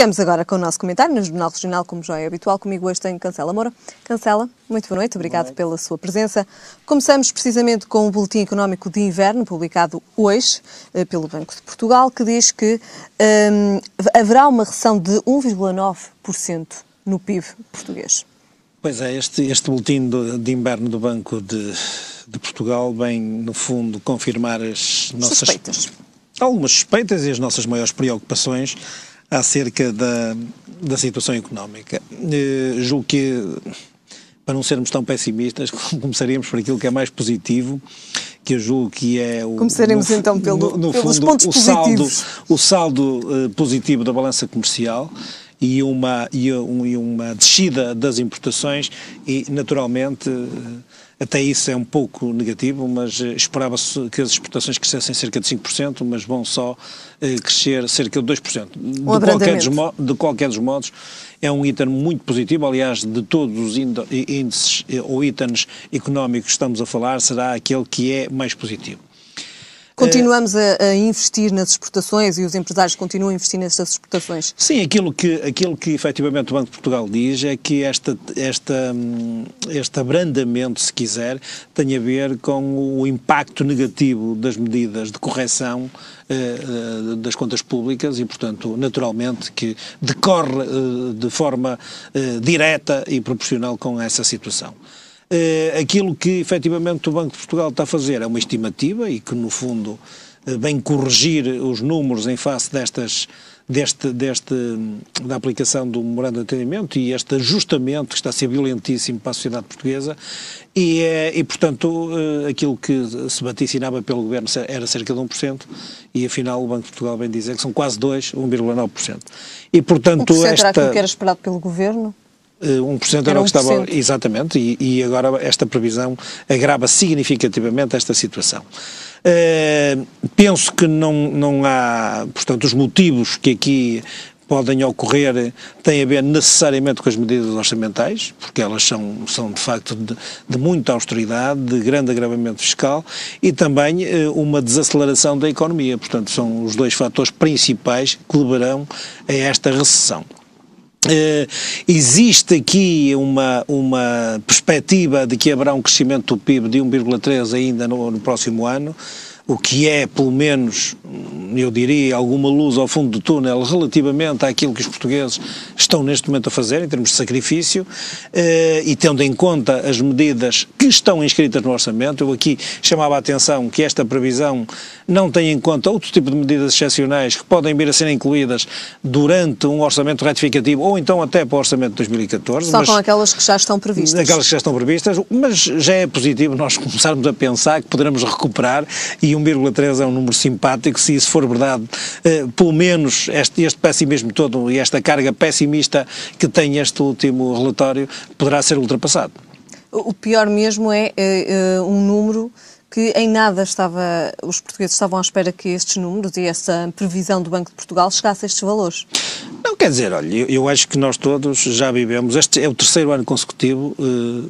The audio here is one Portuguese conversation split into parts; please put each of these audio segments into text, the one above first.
Ficamos agora com o nosso comentário no Jornal Regional, como já é habitual. Comigo hoje tenho Cancela Moura. Cancela, muito boa noite, obrigado pela sua presença. Começamos precisamente com o Boletim Económico de Inverno, publicado hoje pelo Banco de Portugal, que diz que haverá uma recessão de 1,9% no PIB português. Pois é, este boletim de inverno do Banco de Portugal vem, no fundo, confirmar as nossas algumas suspeitas e as nossas maiores preocupações acerca da situação económica. Julgo que, para não sermos tão pessimistas, começaríamos por aquilo que é mais positivo, que eu julgo que é o... Começaremos então pelos pontos positivos. O saldo positivo da balança comercial e uma descida das importações e, naturalmente, até isso é um pouco negativo, mas esperava-se que as exportações crescessem cerca de 5%, mas vão só crescer cerca de 2%. De qualquer dos modos, é um item muito positivo. Aliás, de todos os índices ou itens económicos que estamos a falar, será aquele que é mais positivo. Continuamos a investir nas exportações e os empresários continuam a investir nessas exportações? Sim, aquilo que efetivamente o Banco de Portugal diz é que este abrandamento, se quiser, tem a ver com o impacto negativo das medidas de correção das contas públicas e, portanto, naturalmente, que decorre de forma direta e proporcional com essa situação. Aquilo que efetivamente o Banco de Portugal está a fazer é uma estimativa e que, no fundo, vem corrigir os números em face da aplicação do memorando de entendimento e este ajustamento que está a ser violentíssimo para a sociedade portuguesa e portanto, aquilo que se vaticinava pelo Governo era cerca de 1% e, afinal, o Banco de Portugal vem dizer que são quase 1,9%. E, portanto, 1% era aquilo que era esperado pelo Governo? 1% era o que estava, exatamente, e agora esta previsão agrava significativamente esta situação. Penso que não há, portanto, os motivos que aqui podem ocorrer têm a ver necessariamente com as medidas orçamentais, porque elas são de facto de muita austeridade, de grande agravamento fiscal e também uma desaceleração da economia. Portanto, são os dois fatores principais que levarão a esta recessão. Existe aqui uma perspectiva de que haverá um crescimento do PIB de 1,3% ainda no próximo ano, o que é, pelo menos, eu diria, alguma luz ao fundo do túnel relativamente àquilo que os portugueses estão neste momento a fazer, em termos de sacrifício, e tendo em conta as medidas que estão inscritas no orçamento. Eu aqui chamava a atenção que esta previsão não tem em conta outro tipo de medidas excepcionais que podem vir a ser incluídas durante um orçamento retificativo ou então até para o orçamento de 2014. Só com aquelas que já estão previstas. Aquelas que já estão previstas, mas já é positivo nós começarmos a pensar que poderemos recuperar e 1,3 é um número simpático, se isso for verdade, pelo menos este pessimismo todo e esta carga pessimista que tem este último relatório poderá ser ultrapassado. O pior mesmo é um número que em nada os portugueses estavam à espera que estes números e essa previsão do Banco de Portugal chegasse a estes valores. Não, quer dizer, olha, eu acho que nós todos já vivemos, este é o terceiro ano consecutivo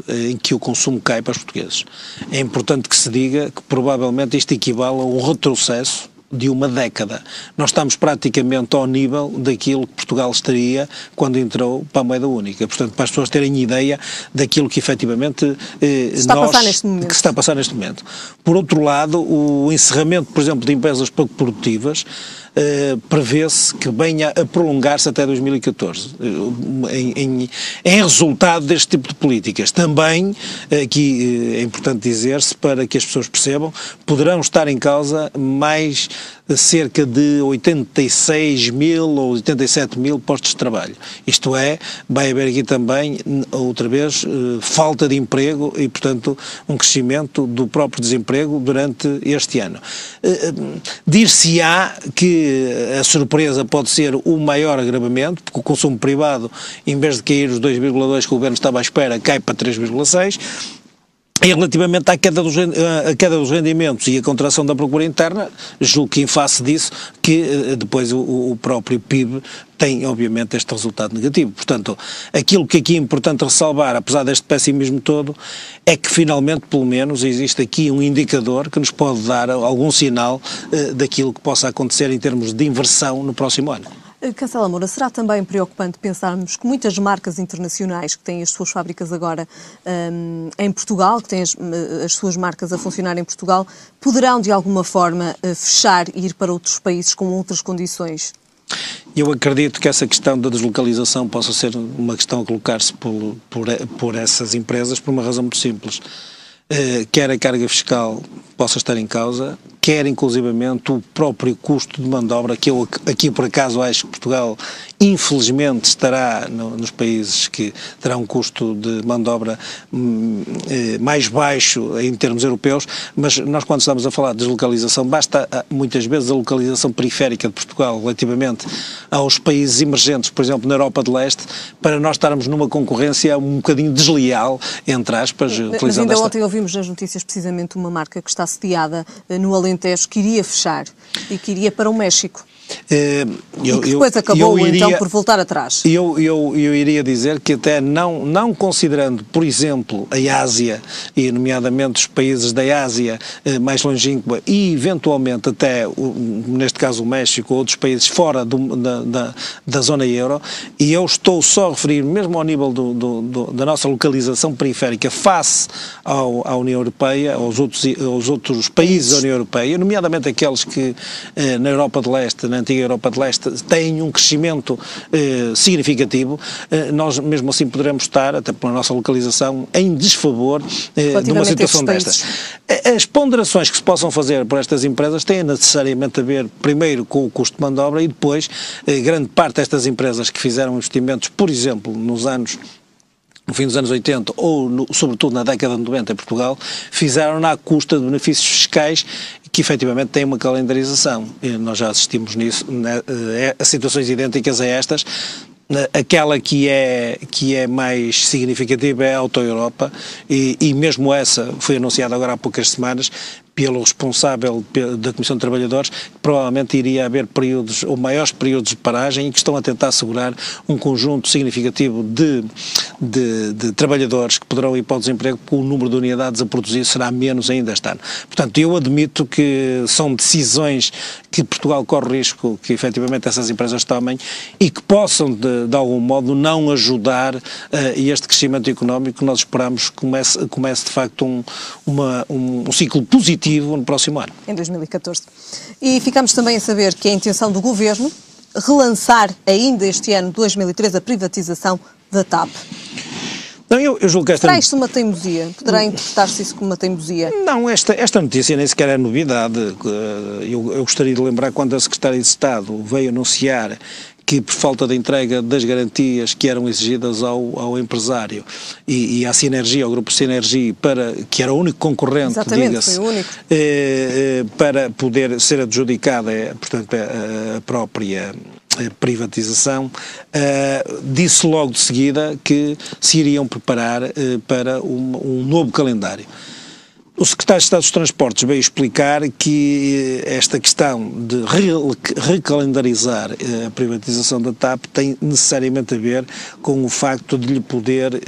em que o consumo cai para os portugueses. É importante que se diga que provavelmente isto equivale a um retrocesso de uma década. Nós estamos praticamente ao nível daquilo que Portugal estaria quando entrou para a moeda única. Portanto, para as pessoas terem ideia daquilo que efetivamente está a passar neste momento. Por outro lado, o encerramento, por exemplo, de empresas pouco produtivas prevê-se que venha a prolongar-se até 2014, em resultado deste tipo de políticas. Também, aqui é importante dizer-se, para que as pessoas percebam, poderão estar em causa mais cerca de 86 mil ou 87 mil postos de trabalho. Isto é, vai haver aqui também, outra vez, falta de emprego e, portanto, um crescimento do próprio desemprego durante este ano. Dir-se-á que a surpresa pode ser o maior agravamento, porque o consumo privado, em vez de cair os 2,2 que o Governo estava à espera, cai para 3,6. E relativamente à queda dos rendimentos e a contração da procura interna, julgo que em face disso, que depois o próprio PIB tem, obviamente, este resultado negativo. Portanto, aquilo que aqui é importante ressalvar, apesar deste pessimismo todo, é que finalmente, pelo menos, existe aqui um indicador que nos pode dar algum sinal daquilo que possa acontecer em termos de inversão no próximo ano. Cancela Moura, será também preocupante pensarmos que muitas marcas internacionais que têm as suas fábricas agora em Portugal, que têm as suas marcas a funcionar em Portugal, poderão de alguma forma fechar e ir para outros países com outras condições? Eu acredito que essa questão da deslocalização possa ser uma questão a colocar-se por essas empresas por uma razão muito simples. Quer a carga fiscal possa estar em causa, quer inclusivamente o próprio custo de mão de obra, que eu aqui por acaso acho que Portugal infelizmente estará nos países que terá um custo de mão de obra mais baixo em termos europeus, mas nós quando estamos a falar de deslocalização, basta muitas vezes a localização periférica de Portugal relativamente aos países emergentes, por exemplo na Europa de Leste, para nós estarmos numa concorrência um bocadinho desleal, entre aspas. Mas ainda ontem ouvimos nas notícias precisamente uma marca que está sediada no Alentejo que iria fechar e que iria para o México. E que depois acabou então por voltar atrás. Eu iria dizer que até não considerando, por exemplo, a Ásia, e nomeadamente os países da Ásia mais longínqua e eventualmente até, neste caso o México, ou outros países fora da zona euro, e eu estou só a referir mesmo ao nível da nossa localização periférica face à União Europeia, aos outros países da União Europeia, nomeadamente aqueles que na Europa de Leste, na antiga Europa de Leste, têm um crescimento significativo, nós mesmo assim poderemos estar, até pela nossa localização, em desfavor numa situação destas. As ponderações que se possam fazer por estas empresas têm necessariamente a ver, primeiro, com o custo de mão de obra e depois, grande parte destas empresas que fizeram investimentos, por exemplo, no fim dos anos 80 ou, sobretudo, na década de 90 em Portugal, fizeram-na à custa de benefícios fiscais que efetivamente têm uma calendarização. E nós já assistimos nisso, a situações idênticas a estas. Aquela que é mais significativa é a Auto Europa e mesmo essa foi anunciada agora há poucas semanas pelo responsável da Comissão de Trabalhadores, que provavelmente iria haver períodos ou maiores períodos de paragem e que estão a tentar assegurar um conjunto significativo de trabalhadores que poderão ir para o desemprego, porque o número de unidades a produzir será menos ainda este ano. Portanto, eu admito que são decisões que Portugal corre risco que efetivamente essas empresas tomem e que possam de algum modo não ajudar a este crescimento económico que nós esperamos que comece de facto um ciclo positivo no próximo ano. Em 2014. E ficamos também a saber que é a intenção do Governo relançar ainda este ano, 2013, a privatização da TAP. Não, eu julgo que Será isto uma teimosia? Poderá interpretar-se isso como uma teimosia? Não, esta notícia nem sequer é novidade. Eu gostaria de lembrar quando a Secretária de Estado veio anunciar que por falta de entrega das garantias que eram exigidas ao empresário e à Sinergia, ao Grupo Sinergia, que era o único concorrente, diga-se, foi o único. para poder ser adjudicada, portanto, a própria privatização, disse logo de seguida que se iriam preparar para um novo calendário. O Secretário de Estado dos Transportes veio explicar que esta questão de recalendarizar a privatização da TAP tem necessariamente a ver com o facto de lhe poder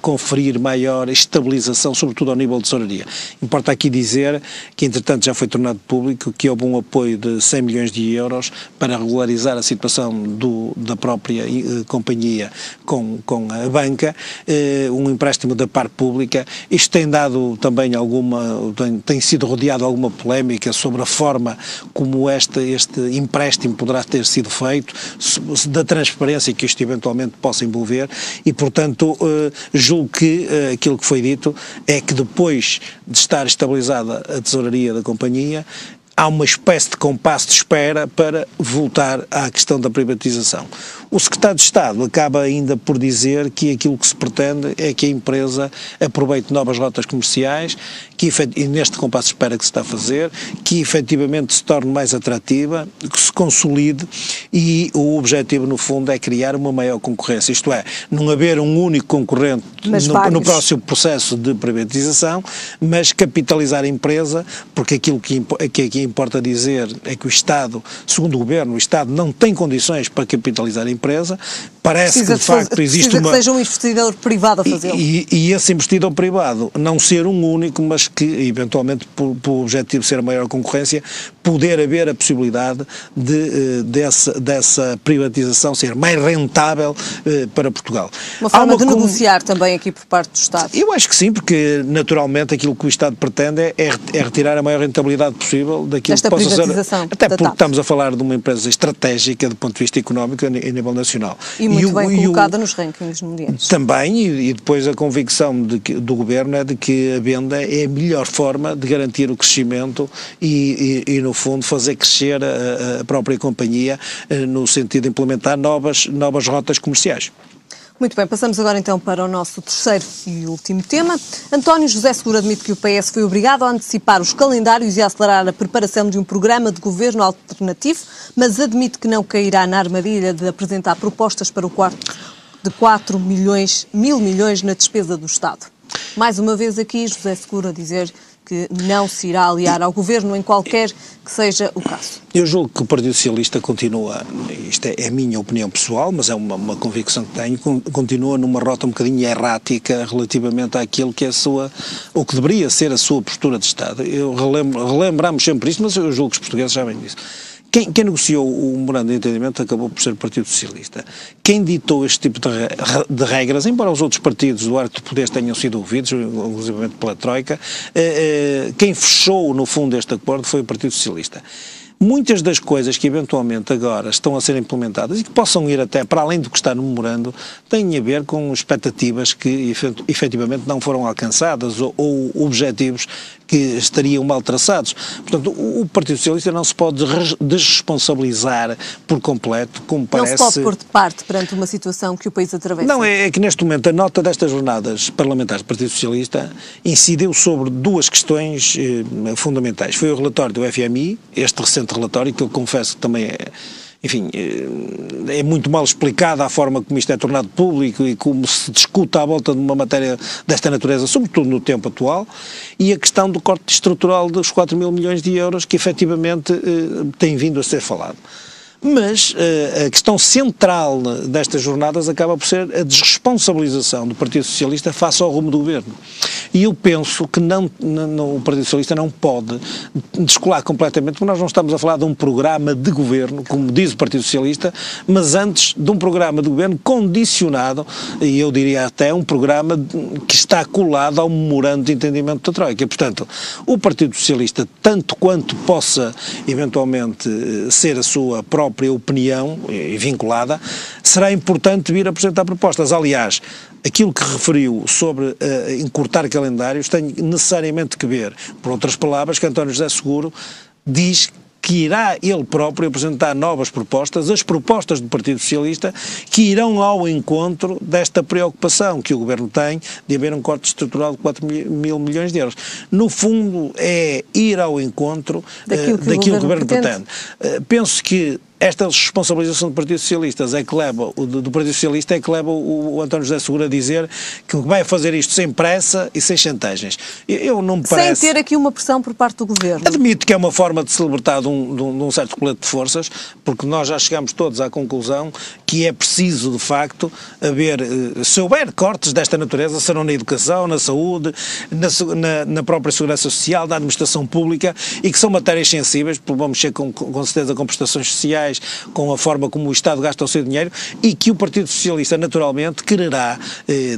conferir maior estabilização, sobretudo ao nível de tesouraria. Importa aqui dizer que, entretanto, já foi tornado público que houve um apoio de 100 milhões de euros para regularizar a situação da própria companhia com a banca, um empréstimo da parte pública. Isto tem dado também tem sido rodeado alguma polémica sobre a forma como este empréstimo poderá ter sido feito, da transparência que isto eventualmente possa envolver e, portanto, julgo que aquilo que foi dito é que depois de estar estabilizada a tesouraria da companhia, há uma espécie de compasso de espera para voltar à questão da privatização. O Secretário de Estado acaba ainda por dizer que aquilo que se pretende é que a empresa aproveite novas rotas comerciais, e neste compasso de espera que se está a fazer, que efetivamente se torne mais atrativa, que se consolide e o objetivo no fundo é criar uma maior concorrência, isto é, não haver um único concorrente no próximo processo de privatização, mas capitalizar a empresa, porque aquilo que aqui importa dizer é que o Estado, segundo o Governo, o Estado não tem condições para capitalizar a empresa. Parece que, de facto, existe que seja um investidor privado a fazê-lo. E esse investidor privado não ser um único, mas que, eventualmente, por objetivo ser a maior concorrência, poder haver a possibilidade de dessa privatização ser mais rentável para Portugal. Uma forma de negociar também aqui por parte do Estado. Eu acho que sim, porque naturalmente aquilo que o Estado pretende é retirar a maior rentabilidade possível daquilo que possa ser. Até porque estamos a falar de uma empresa estratégica do ponto de vista económico a nível nacional. E muito bem colocada nos rankings mundiais. Também, e depois a convicção do Governo é de que a venda é a melhor forma de garantir o crescimento e no fundo, fazer crescer a própria companhia no sentido de implementar novas rotas comerciais. Muito bem, passamos agora então para o nosso terceiro e último tema. António José Seguro admite que o PS foi obrigado a antecipar os calendários e a acelerar a preparação de um programa de governo alternativo, mas admite que não cairá na armadilha de apresentar propostas para o quarto de 4 mil milhões na despesa do Estado. Mais uma vez aqui, José Seguro a dizer que não se irá aliar ao Governo em qualquer que seja o caso. Eu julgo que o Partido Socialista continua, isto é a minha opinião pessoal, mas é uma convicção que tenho, continua numa rota um bocadinho errática relativamente àquilo que é ou que deveria ser a sua postura de Estado. Relembramos sempre isto, mas eu julgo que os portugueses sabem disso. Quem negociou o memorando de entendimento acabou por ser o Partido Socialista. Quem ditou este tipo de regras, embora os outros partidos do arco de poderes tenham sido ouvidos, inclusive pela Troika, quem fechou, no fundo, este acordo foi o Partido Socialista. Muitas das coisas que eventualmente agora estão a ser implementadas e que possam ir até para além do que está no memorando têm a ver com expectativas que efetivamente não foram alcançadas ou objetivos que estariam mal traçados. Portanto, o Partido Socialista não se pode desresponsabilizar por completo, como parece... Não se pode pôr de parte perante uma situação que o país atravessa. Não, é que neste momento a nota destas jornadas parlamentares do Partido Socialista incidiu sobre duas questões fundamentais. Foi o relatório do FMI, este recente relatório, que eu confesso que também é muito mal explicada a forma como isto é tornado público e como se discute à volta de uma matéria desta natureza, sobretudo no tempo atual, e a questão do corte estrutural dos 4 mil milhões de euros que efetivamente tem vindo a ser falado. Mas a questão central destas jornadas acaba por ser a desresponsabilização do Partido Socialista face ao rumo do Governo. E eu penso que o Partido Socialista não pode descolar completamente, porque nós não estamos a falar de um programa de governo, como diz o Partido Socialista, mas antes de um programa de governo condicionado, e eu diria até um programa que está colado ao memorando de entendimento da Troika. Portanto, o Partido Socialista, tanto quanto possa eventualmente ser a sua própria opinião vinculada, será importante vir apresentar propostas. Aliás, aquilo que referiu sobre encurtar calendários tem necessariamente que ver, por outras palavras, que António José Seguro diz que irá ele próprio apresentar novas propostas, as propostas do Partido Socialista, que irão ao encontro desta preocupação que o Governo tem de haver um corte estrutural de 4 mil milhões de euros. No fundo, é ir ao encontro daquilo que o Governo pretende. Penso que esta responsabilização do Partido Socialista é que leva o António José Seguro a dizer que vai fazer isto sem pressa e sem chantagens. Eu não me parece... Sem ter aqui uma pressão por parte do Governo. Admito que é uma forma de se libertar de um certo colete de forças, porque nós já chegamos todos à conclusão que é preciso, de facto, se houver cortes desta natureza, serão na educação, na saúde, na própria segurança social, na administração pública, e que são matérias sensíveis, porque vamos mexer com certeza com prestações sociais, com a forma como o Estado gasta o seu dinheiro, e que o Partido Socialista naturalmente quererá,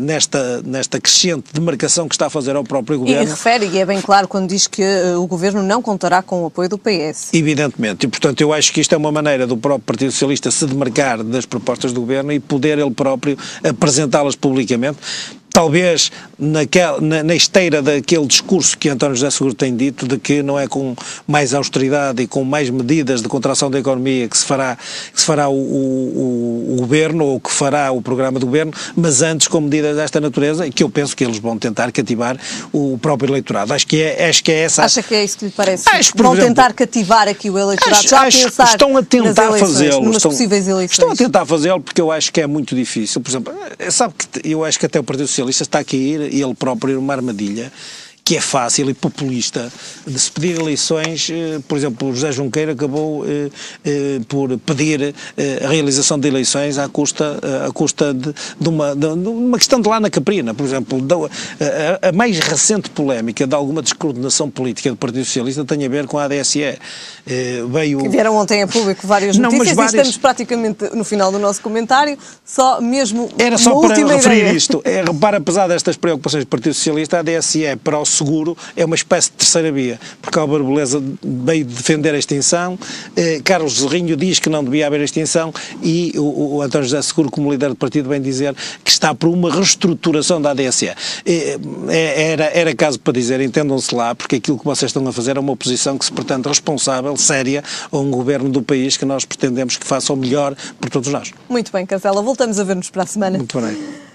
nesta crescente demarcação que está a fazer ao próprio Governo... E refere, e é bem claro quando diz que o Governo não contará com o apoio do PS. Evidentemente, e portanto eu acho que isto é uma maneira do próprio Partido Socialista se demarcar das propostas do Governo e poder ele próprio apresentá-las publicamente. Talvez na esteira daquele discurso que António José Seguro tem dito, de que não é com mais austeridade e com mais medidas de contração da economia que se fará o Governo, ou que fará o programa do Governo, mas antes com medidas desta natureza, e que eu penso que eles vão tentar cativar o próprio eleitorado. Acho que é essa... Acha que é isso que lhe parece? Vão tentar cativar aqui o eleitorado, estão a tentar fazê-lo. Possíveis eleições. Estão a tentar fazê-lo, porque eu acho que é muito difícil. Por exemplo, sabe que eu acho que até o Partido Socialista está a cair, ele próprio, numa armadilha, que é fácil e populista de se pedir eleições. Por exemplo, o José Junqueira acabou por pedir a realização de eleições à custa de uma questão de lá na Caprina. Por exemplo, a mais recente polémica de alguma descoordenação política do Partido Socialista tem a ver com a ADSE. Que vieram ontem a público várias notícias e estamos praticamente no final do nosso comentário, só mesmo era só uma para última referir ideia. isto. Repara, apesar destas preocupações do Partido Socialista, a ADSE para o seguro é uma espécie de terceira via, porque Álvaro Beleza veio defender a extinção, Carlos Zorrinho diz que não devia haver extinção e o António José Seguro, como líder do partido, vem dizer que está por uma reestruturação da ADSE. Era caso para dizer, entendam-se lá, porque aquilo que vocês estão a fazer é uma oposição que se pretende responsável, séria, a um governo do país que nós pretendemos que faça o melhor por todos nós. Muito bem, Cancela, voltamos a ver-nos para a semana. Muito bem.